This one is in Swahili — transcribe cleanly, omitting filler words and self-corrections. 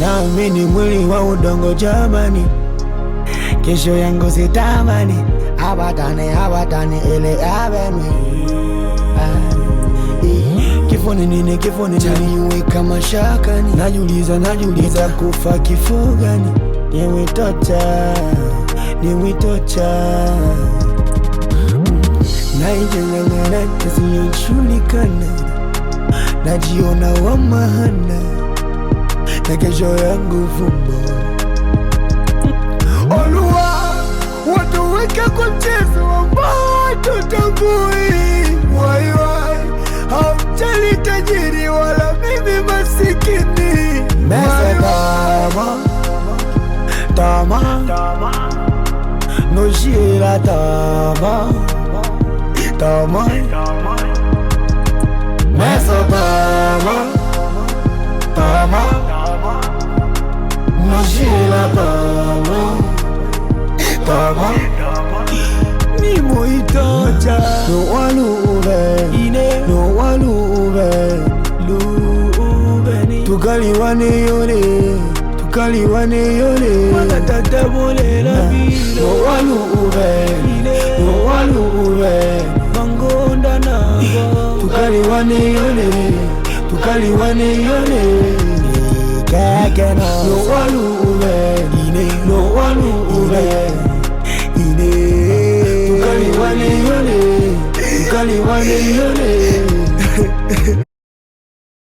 Naamini mwili wa udongo jamani, kesho yangu sitamani, abatane ele abenwe. Kifo ni nini, kifo ni nini, niweka mashakani, najuliza kufa kifo gani? Niwitocha naijengangana kisiyojulikana, najiona wa maana na kesho yangu fumbo. Oluwa watu weka kwa mchezo ambao tutambui, waiwai haujali tajiri wala mimi masikini. Mesa tama noshira tama Mesa tama noshira tama ni moitocha no walube tukaliwane yole magatata bolela bilo no walube mangonda nabo tukaliwane yole kakena no walube tukaliwane yole